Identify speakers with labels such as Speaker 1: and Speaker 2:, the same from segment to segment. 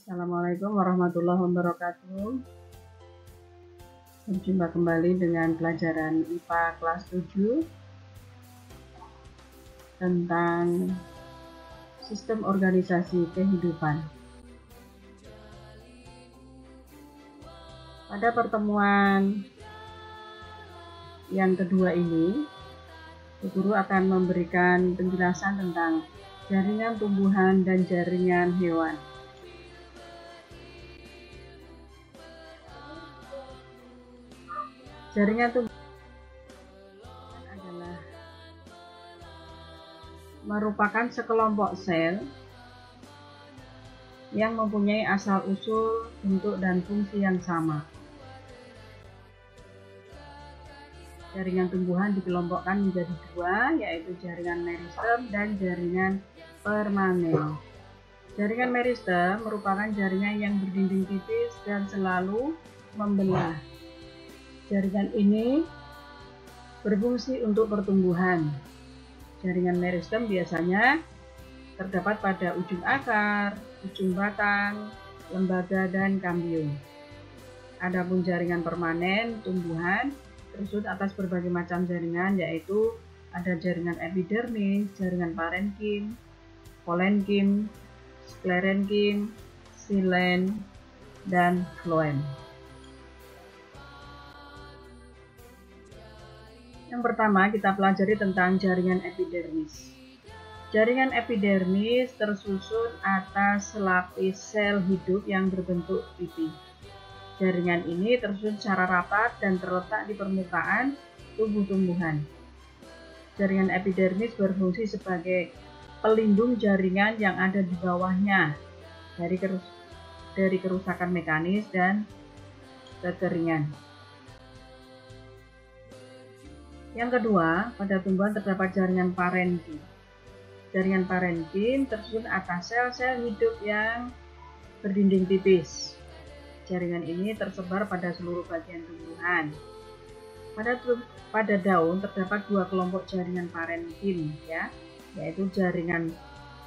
Speaker 1: Assalamualaikum warahmatullahi wabarakatuh. Berjumpa kembali dengan pelajaran IPA kelas 7 tentang sistem organisasi kehidupan. Pada pertemuan yang kedua ini, guru akan memberikan penjelasan tentang jaringan tumbuhan dan jaringan hewan. Jaringan tumbuhan adalah merupakan sekelompok sel yang mempunyai asal-usul, bentuk, dan fungsi yang sama. Jaringan tumbuhan dikelompokkan menjadi dua, yaitu jaringan meristem dan jaringan permanen. Jaringan meristem merupakan jaringan yang berdinding tipis dan selalu membelah. Jaringan ini berfungsi untuk pertumbuhan. Jaringan meristem biasanya terdapat pada ujung akar, ujung batang, lembaga, dan kambium. Adapun jaringan permanen tumbuhan tersebut atas berbagai macam jaringan, yaitu ada jaringan epidermis, jaringan parenkim, kolenkim, sklerenkim, silen, dan floem. Yang pertama, kita pelajari tentang jaringan epidermis. Jaringan epidermis tersusun atas selapis sel hidup yang berbentuk pipi. Jaringan ini tersusun secara rapat dan terletak di permukaan tumbuh-tumbuhan. Jaringan epidermis berfungsi sebagai pelindung jaringan yang ada di bawahnya dari kerusakan mekanis dan kekeringan. Yang kedua, pada tumbuhan terdapat jaringan parenkim. Jaringan parenkim tersusun atas sel-sel hidup yang berdinding tipis. Jaringan ini tersebar pada seluruh bagian tumbuhan. Pada daun terdapat dua kelompok jaringan parenkim, yaitu jaringan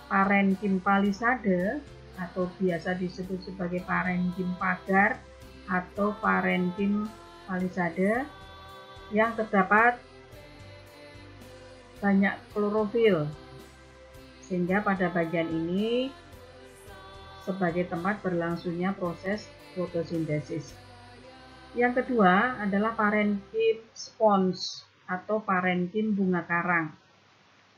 Speaker 1: parenkim palisade atau biasa disebut sebagai parenkim pagar atau parenkim palisade yang terdapat banyak klorofil, sehingga pada bagian ini sebagai tempat berlangsungnya proses fotosintesis. Yang kedua adalah parenkim spons atau parenkim bunga karang.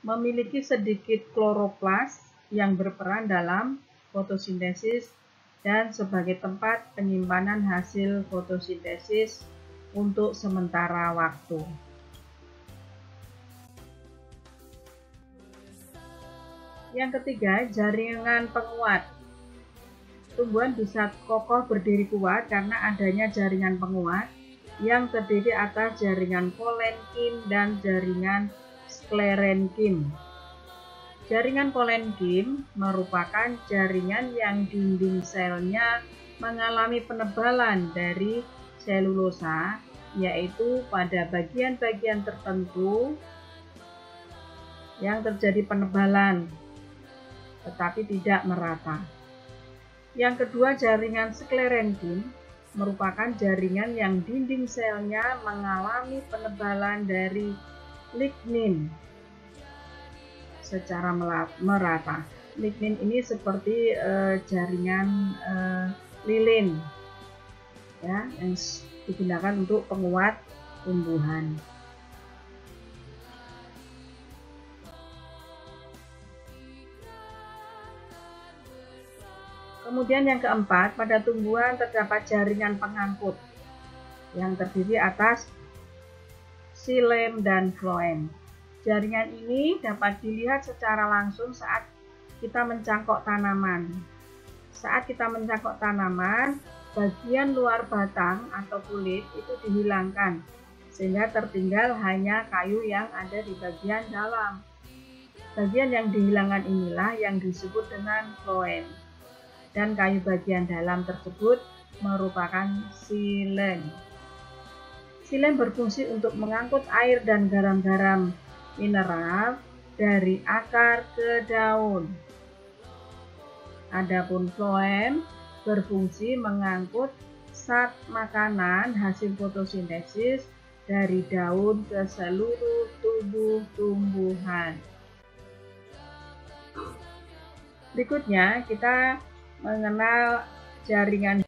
Speaker 1: Memiliki sedikit kloroplas yang berperan dalam fotosintesis dan sebagai tempat penyimpanan hasil fotosintesis untuk sementara waktu. Yang ketiga, jaringan penguat. Tumbuhan bisa kokoh berdiri kuat karena adanya jaringan penguat yang terdiri atas jaringan kolenkim dan jaringan sklerenkim. Jaringan kolenkim merupakan jaringan yang dinding selnya mengalami penebalan dari selulosa, yaitu pada bagian-bagian tertentu yang terjadi penebalan tetapi tidak merata. Yang kedua, jaringan sklerenkim merupakan jaringan yang dinding selnya mengalami penebalan dari lignin secara merata. Lignin ini seperti jaringan lilin, yang digunakan untuk penguat tumbuhan. Kemudian yang keempat, pada tumbuhan terdapat jaringan pengangkut yang terdiri atas xilem dan floem. Jaringan ini dapat dilihat secara langsung saat kita mencangkok tanaman. Saat kita mencangkok tanaman, bagian luar batang atau kulit itu dihilangkan, sehingga tertinggal hanya kayu yang ada di bagian dalam. Bagian yang dihilangkan inilah yang disebut dengan floem. Dan kayu bagian dalam tersebut merupakan xilem. Xilem berfungsi untuk mengangkut air dan garam-garam mineral dari akar ke daun. Adapun floem berfungsi mengangkut zat makanan hasil fotosintesis dari daun ke seluruh tubuh tumbuhan. Berikutnya kita mengenal jaringan.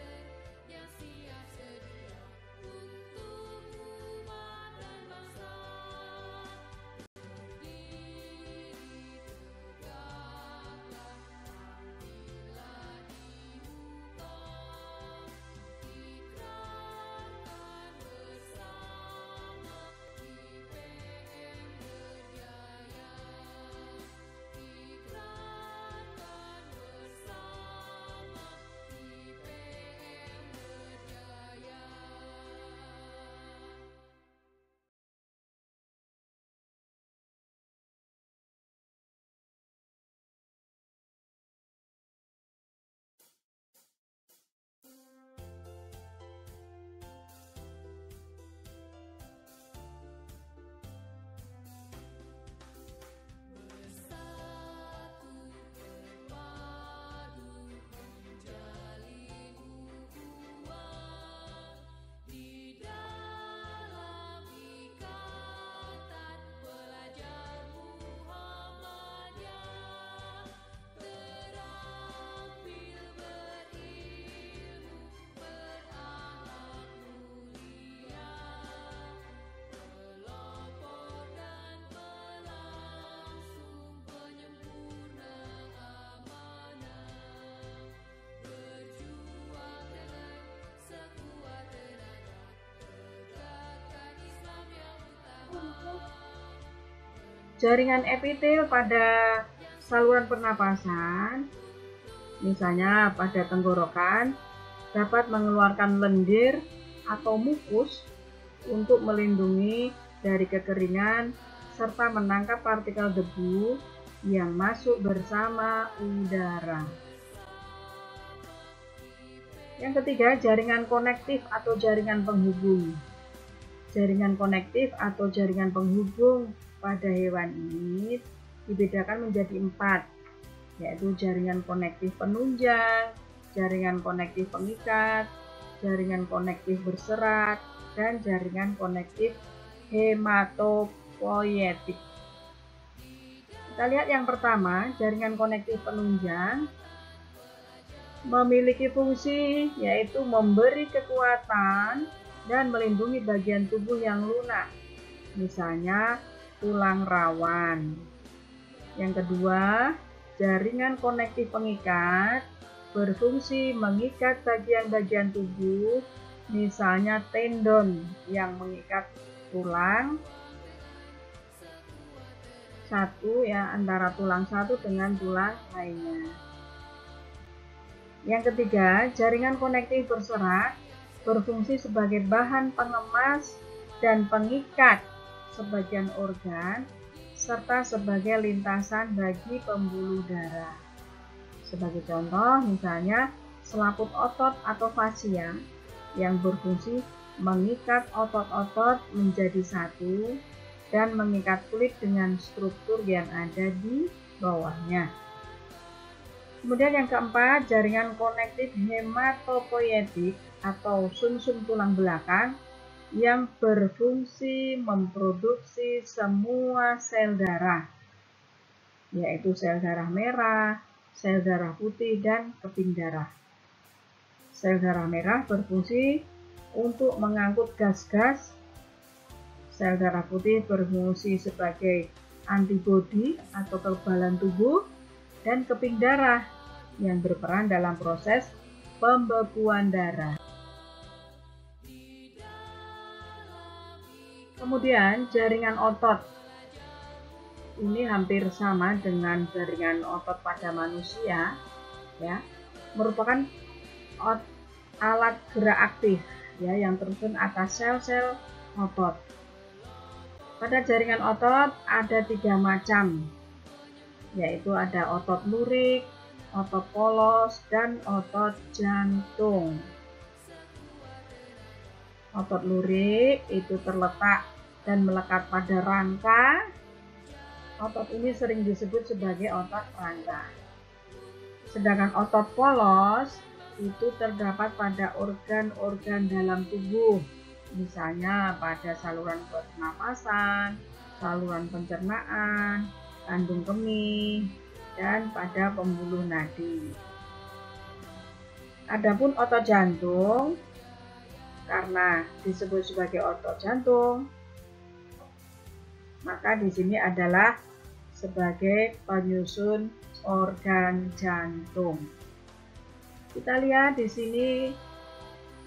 Speaker 1: Jaringan epitel pada saluran pernapasan, misalnya pada tenggorokan, dapat mengeluarkan lendir atau mukus untuk melindungi dari kekeringan serta menangkap partikel debu yang masuk bersama udara. Yang ketiga, jaringan konektif atau jaringan penghubung. Jaringan konektif atau jaringan penghubung pada hewan ini dibedakan menjadi 4, yaitu jaringan konektif penunjang, jaringan konektif pengikat, jaringan konektif berserat, dan jaringan konektif hematopoietik. Kita lihat yang pertama, jaringan konektif penunjang memiliki fungsi yaitu memberi kekuatan dan melindungi bagian tubuh yang lunak, misalnya tulang rawan. Yang kedua, jaringan konektif pengikat berfungsi mengikat bagian-bagian tubuh, misalnya tendon yang mengikat tulang satu antara tulang satu dengan tulang lainnya. Yang ketiga, jaringan konektif berserat berfungsi sebagai bahan pengemas dan pengikat sebagian organ, serta sebagai lintasan bagi pembuluh darah. Sebagai contoh, misalnya selaput otot atau fascia yang berfungsi mengikat otot-otot menjadi satu dan mengikat kulit dengan struktur yang ada di bawahnya. Kemudian yang keempat, jaringan konektif hematopoietik atau sumsum tulang belakang yang berfungsi memproduksi semua sel darah, yaitu sel darah merah, sel darah putih, dan keping darah. Sel darah merah berfungsi untuk mengangkut gas-gas, sel darah putih berfungsi sebagai antibodi atau kekebalan tubuh, dan keping darah yang berperan dalam proses pembekuan darah. Kemudian jaringan otot ini hampir sama dengan jaringan otot pada manusia, merupakan alat gerak aktif yang tersusun atas sel-sel otot. Pada jaringan otot ada 3 macam, yaitu ada otot lurik, otot polos, dan otot jantung. Otot lurik itu terletak dan melekat pada rangka. Otot ini sering disebut sebagai otot rangka. Sedangkan otot polos itu terdapat pada organ-organ dalam tubuh, misalnya pada saluran pernapasan, saluran pencernaan, kandung kemih, dan pada pembuluh nadi. Adapun otot jantung, karena disebut sebagai otot jantung, maka di sini adalah sebagai penyusun organ jantung. Kita lihat di sini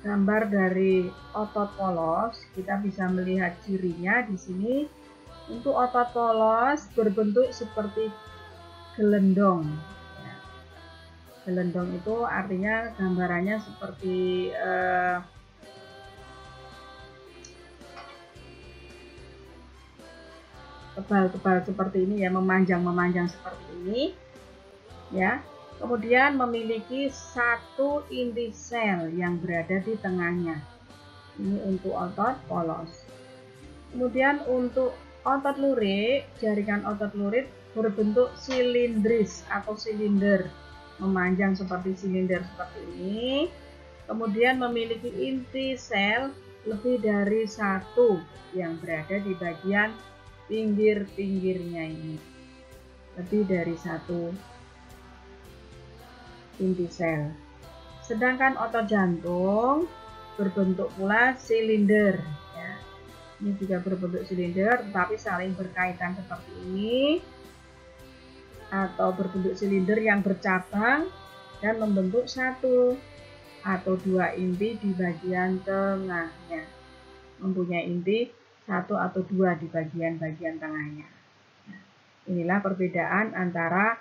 Speaker 1: gambar dari otot polos. Kita bisa melihat cirinya di sini. Untuk otot polos berbentuk seperti gelendong. Gelendong itu artinya gambarannya seperti tebal-tebal seperti ini ya, memanjang seperti ini ya. Kemudian memiliki satu inti sel yang berada di tengahnya. Ini untuk otot polos. Kemudian untuk otot lurik, jaringan otot lurik berbentuk silindris atau silinder, memanjang seperti silinder seperti ini. Kemudian memiliki inti sel lebih dari satu yang berada di bagian pinggir-pinggirnya ini. Lebih dari satu inti sel. Sedangkan otot jantung berbentuk pula silinder ya. Ini juga berbentuk silinder tetapi saling berkaitan seperti ini, atau berbentuk silinder yang bercabang dan membentuk satu atau dua inti di bagian tengahnya. Mempunyai inti satu atau dua di bagian-bagian tengahnya. Inilah perbedaan antara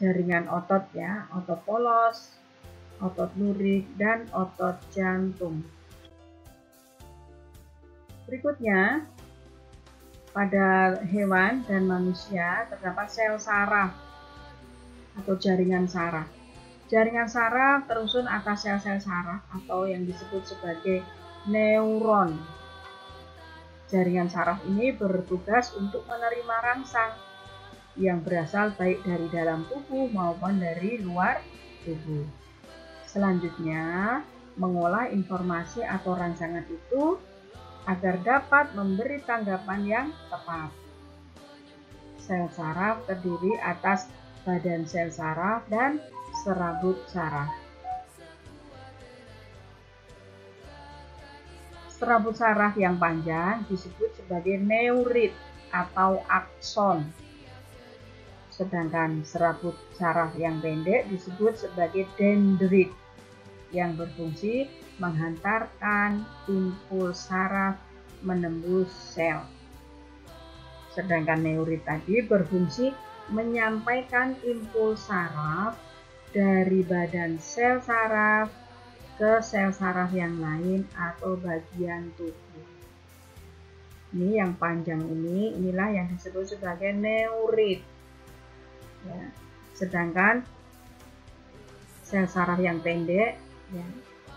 Speaker 1: jaringan otot ya, otot polos, otot lurik, dan otot jantung. Berikutnya, pada hewan dan manusia terdapat sel saraf atau jaringan saraf. Jaringan saraf tersusun atas sel-sel saraf atau yang disebut sebagai neuron. Jaringan saraf ini bertugas untuk menerima rangsang yang berasal baik dari dalam tubuh maupun dari luar tubuh. Selanjutnya, mengolah informasi atau rangsangan itu agar dapat memberi tanggapan yang tepat. Sel saraf terdiri atas badan sel saraf dan serabut saraf. Serabut saraf yang panjang disebut sebagai neurit atau akson. Sedangkan serabut saraf yang pendek disebut sebagai dendrit yang berfungsi menghantarkan impuls saraf menembus sel. Sedangkan neurit tadi berfungsi menyampaikan impuls saraf dari badan sel saraf ke sel saraf yang lain atau bagian tubuh. Ini yang panjang ini, inilah yang disebut sebagai neurit. Ya. Sedangkan sel saraf yang pendek, ya,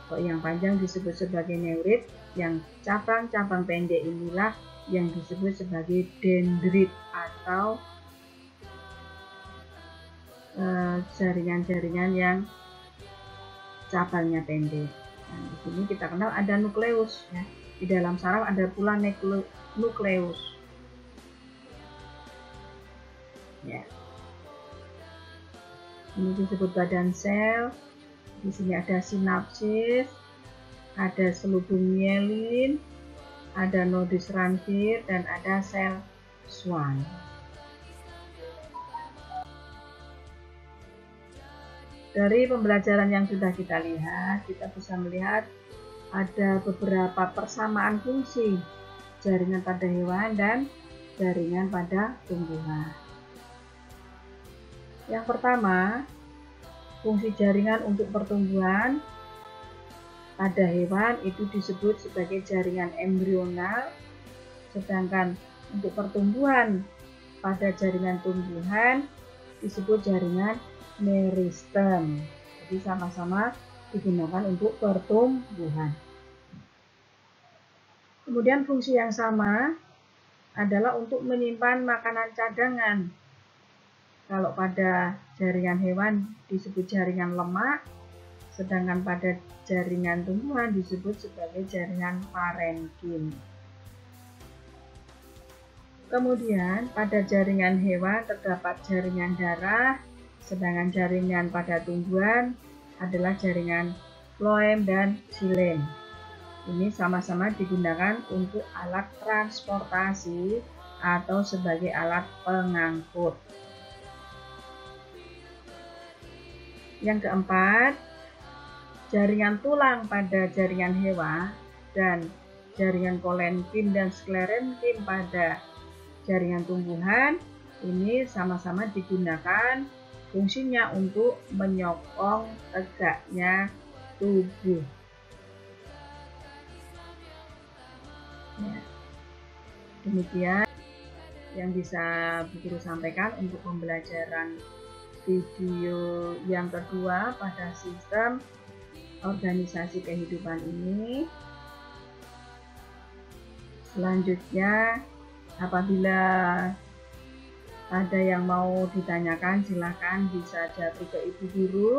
Speaker 1: atau yang panjang disebut sebagai neurit, yang cabang-cabang pendek inilah yang disebut sebagai dendrit atau jaringan-jaringan yang cabangnya pendek. Nah, di sini kita kenal ada nukleus. Ya. Di dalam saraf ada pula nukleus. Ya. Ini disebut badan sel. Di sini ada sinapsis, ada selubung mielin, ada nodus ranvier, dan ada sel Schwann. Dari pembelajaran yang sudah kita lihat, kita bisa melihat ada beberapa persamaan fungsi jaringan pada hewan dan jaringan pada tumbuhan. Yang pertama, fungsi jaringan untuk pertumbuhan pada hewan itu disebut sebagai jaringan embrional, sedangkan untuk pertumbuhan pada jaringan tumbuhan disebut jaringan meristem. Jadi sama-sama digunakan untuk pertumbuhan. Kemudian fungsi yang sama adalah untuk menyimpan makanan cadangan. Kalau pada jaringan hewan disebut jaringan lemak, sedangkan pada jaringan tumbuhan disebut sebagai jaringan parenkim. Kemudian pada jaringan hewan terdapat jaringan darah, sedangkan jaringan pada tumbuhan adalah jaringan floem dan xilem. Ini sama-sama digunakan untuk alat transportasi atau sebagai alat pengangkut. Yang keempat, jaringan tulang pada jaringan hewan dan jaringan kolenkim dan sklerenkim pada jaringan tumbuhan ini sama-sama digunakan fungsinya untuk menyokong tegaknya tubuh. Ya. Demikian yang bisa Bu Guru sampaikan untuk pembelajaran video yang kedua pada sistem organisasi kehidupan ini. Selanjutnya, apabila ada yang mau ditanyakan, silakan bisa japri ke Ibu Guru.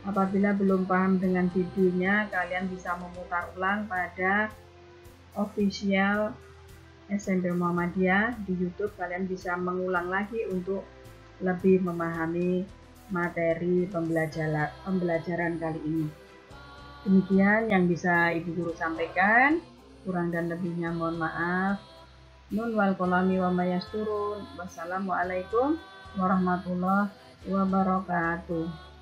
Speaker 1: Apabila belum paham dengan videonya, kalian bisa memutar ulang pada official SMP Muhammadiyah di YouTube. Kalian bisa mengulang lagi untuk lebih memahami materi pembelajaran kali ini. Demikian yang bisa Ibu Guru sampaikan. Kurang dan lebihnya mohon maaf. Nun wal kolami wa mayasturun. Wassalamualaikum warahmatullahi wabarakatuh.